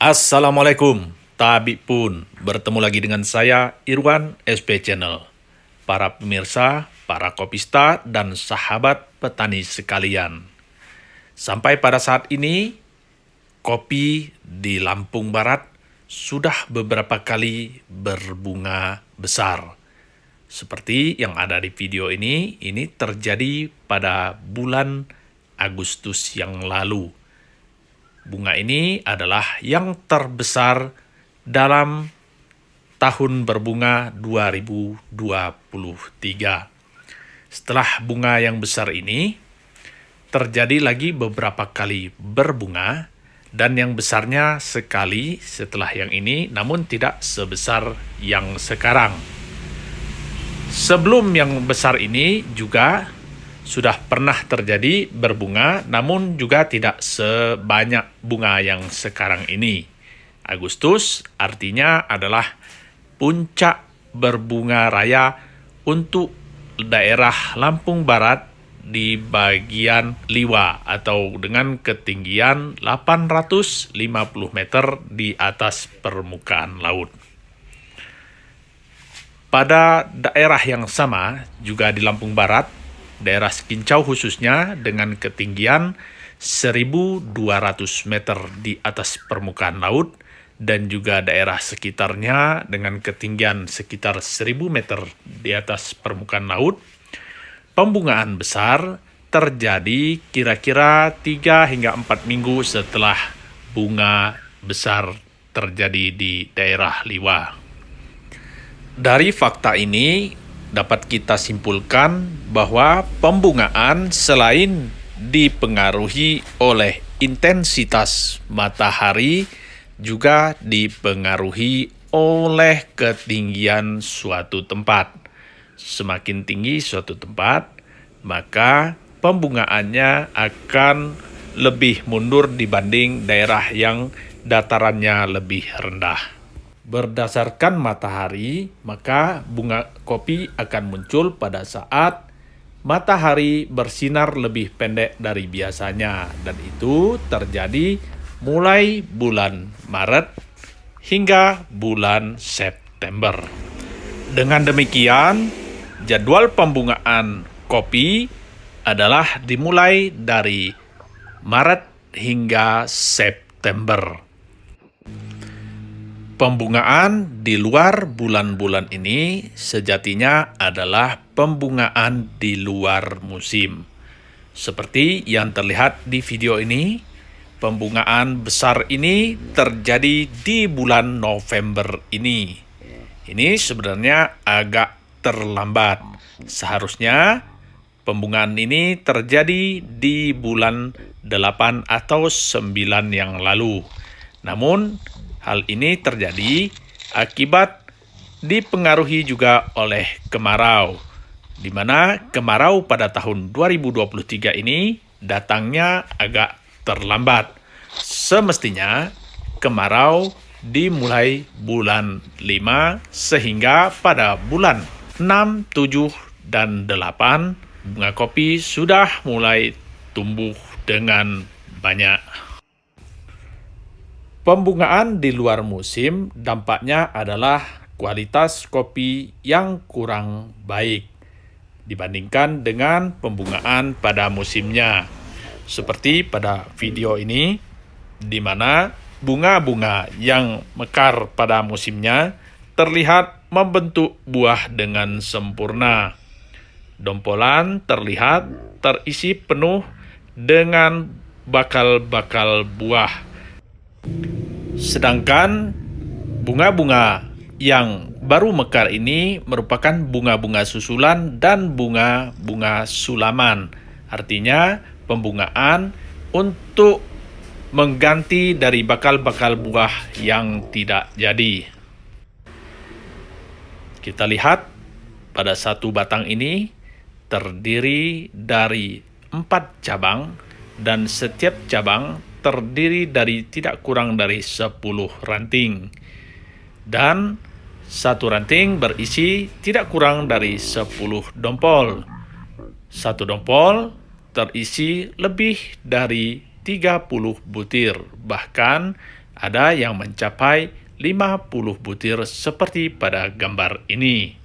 Assalamualaikum, Tabi pun bertemu lagi dengan saya Irwan SP Channel. Para pemirsa, para kopista, dan sahabat petani sekalian. Sampai pada saat ini, kopi di Lampung Barat sudah beberapa kali berbunga besar. Seperti yang ada di video ini terjadi pada bulan Agustus yang lalu. Bunga ini adalah yang terbesar dalam tahun berbunga 2023. Setelah bunga yang besar ini, terjadi lagi beberapa kali berbunga, dan yang besarnya sekali setelah yang ini, namun tidak sebesar yang sekarang. Sebelum yang besar ini juga sudah pernah terjadi berbunga, namun juga tidak sebanyak bunga yang sekarang ini. Agustus artinya adalah puncak berbunga raya untuk daerah Lampung Barat di bagian Liwa atau dengan ketinggian 850 meter di atas permukaan laut. Pada daerah yang sama, juga di Lampung Barat, daerah Kincau khususnya dengan ketinggian 1.200 meter di atas permukaan laut, dan juga daerah sekitarnya dengan ketinggian sekitar 1.000 meter di atas permukaan laut, pembungaan besar terjadi kira-kira 3 hingga 4 minggu setelah bunga besar terjadi di daerah Liwa. Dari fakta ini dapat kita simpulkan bahwa pembungaan selain dipengaruhi oleh intensitas matahari, juga dipengaruhi oleh ketinggian suatu tempat. Semakin tinggi suatu tempat, maka pembungaannya akan lebih mundur dibanding daerah yang datarannya lebih rendah. Berdasarkan matahari, maka bunga kopi akan muncul pada saat matahari bersinar lebih pendek dari biasanya, dan itu terjadi mulai bulan Maret hingga bulan September. Dengan demikian, jadwal pembungaan kopi adalah dimulai dari Maret hingga September. Pembungaan di luar bulan-bulan ini sejatinya adalah pembungaan di luar musim. Seperti yang terlihat di video ini, pembungaan besar ini terjadi di bulan November ini. Ini sebenarnya agak terlambat. Seharusnya pembungaan ini terjadi di bulan 8 atau 9 yang lalu. Namun, hal ini terjadi akibat dipengaruhi juga oleh kemarau, di mana kemarau pada tahun 2023 ini datangnya agak terlambat. Semestinya kemarau dimulai bulan 5, sehingga pada bulan 6, 7, dan 8 bunga kopi sudah mulai tumbuh dengan banyak. Pembungaan di luar musim dampaknya adalah kualitas kopi yang kurang baik dibandingkan dengan pembungaan pada musimnya. Seperti pada video ini, di mana bunga-bunga yang mekar pada musimnya terlihat membentuk buah dengan sempurna. Dompolan terlihat terisi penuh dengan bakal-bakal buah. Sedangkan bunga-bunga yang baru mekar ini merupakan bunga-bunga susulan dan bunga-bunga sulaman. Artinya pembungaan untuk mengganti dari bakal-bakal buah yang tidak jadi. Kita lihat pada satu batang ini terdiri dari 4 cabang, dan setiap cabang terdiri dari tidak kurang dari 10 ranting. Dan satu ranting berisi tidak kurang dari 10 dompol. Satu dompol terisi lebih dari 30 butir. Bahkan Ada yang mencapai 50 butir seperti pada gambar ini.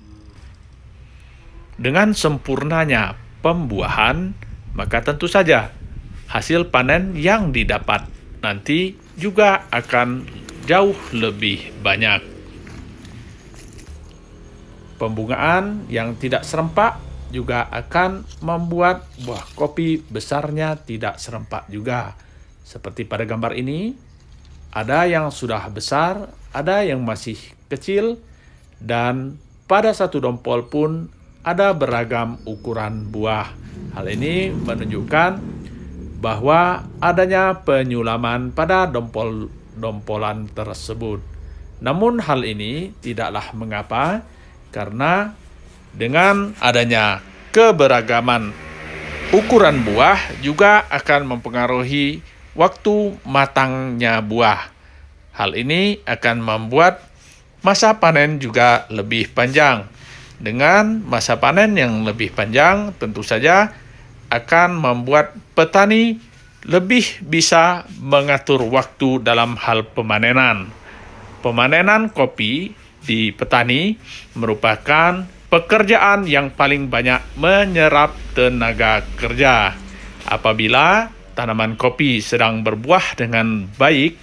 Dengan sempurnanya pembuahan, maka tentu saja hasil panen yang didapat nanti juga akan jauh lebih banyak. Pembungaan yang tidak serempak juga akan membuat buah kopi besarnya tidak serempak juga. Seperti pada gambar ini, ada yang sudah besar, ada yang masih kecil, dan pada satu dompol pun ada beragam ukuran buah. Hal ini menunjukkan bahwa adanya penyulaman pada dompolan tersebut. Namun hal ini tidaklah mengapa, karena dengan adanya keberagaman ukuran buah juga akan mempengaruhi waktu matangnya buah. Hal ini akan membuat masa panen juga lebih panjang. Dengan masa panen yang lebih panjang, tentu saja akan membuat petani lebih bisa mengatur waktu dalam hal pemanenan. Pemanenan kopi di petani merupakan pekerjaan yang paling banyak menyerap tenaga kerja. Apabila tanaman kopi sedang berbuah dengan baik,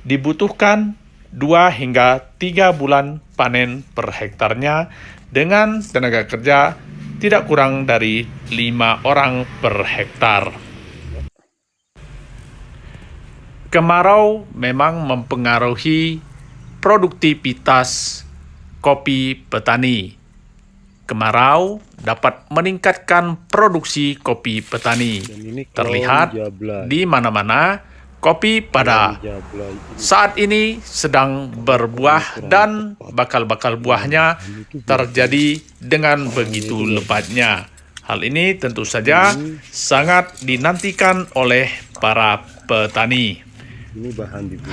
dibutuhkan 2 hingga 3 bulan panen per hektarnya dengan tenaga kerja tidak kurang dari 5 orang per hektar. Kemarau memang mempengaruhi produktivitas kopi petani. Kemarau dapat meningkatkan produksi kopi petani. Terlihat di mana-mana kopi pada saat ini sedang berbuah dan bakal-bakal buahnya terjadi dengan begitu lebatnya. Hal ini tentu saja sangat dinantikan oleh para petani.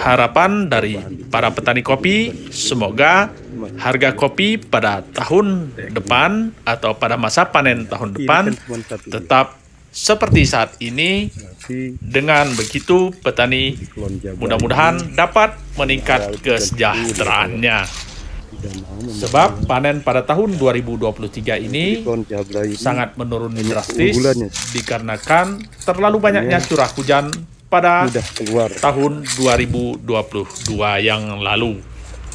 Harapan dari para petani kopi, semoga harga kopi pada tahun depan atau pada masa panen tahun depan tetap seperti saat ini. Dengan begitu, petani mudah-mudahan dapat meningkat kesejahteraannya. Sebab panen pada tahun 2023 ini sangat menurun drastis dikarenakan terlalu banyaknya curah hujan pada tahun 2022 yang lalu.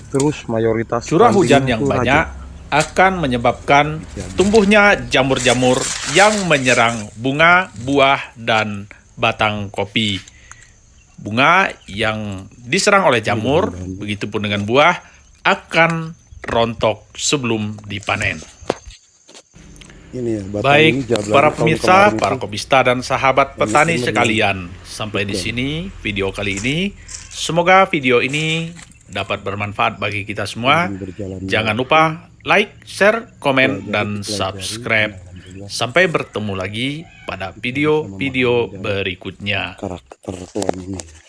Terus mayoritas curah hujan yang banyak akan menyebabkan tumbuhnya jamur-jamur yang menyerang bunga, buah, dan batang kopi. Bunga yang diserang oleh jamur, begitupun dengan buah, akan rontok sebelum dipanen. Baik, para pemirsa, para kopista, dan sahabat petani sekalian, sampai di sini video kali ini. Semoga video ini dapat bermanfaat bagi kita semua. Jangan lupa like, share, komen, dan subscribe. Sampai bertemu lagi pada video-video berikutnya. Karakter pohon ini.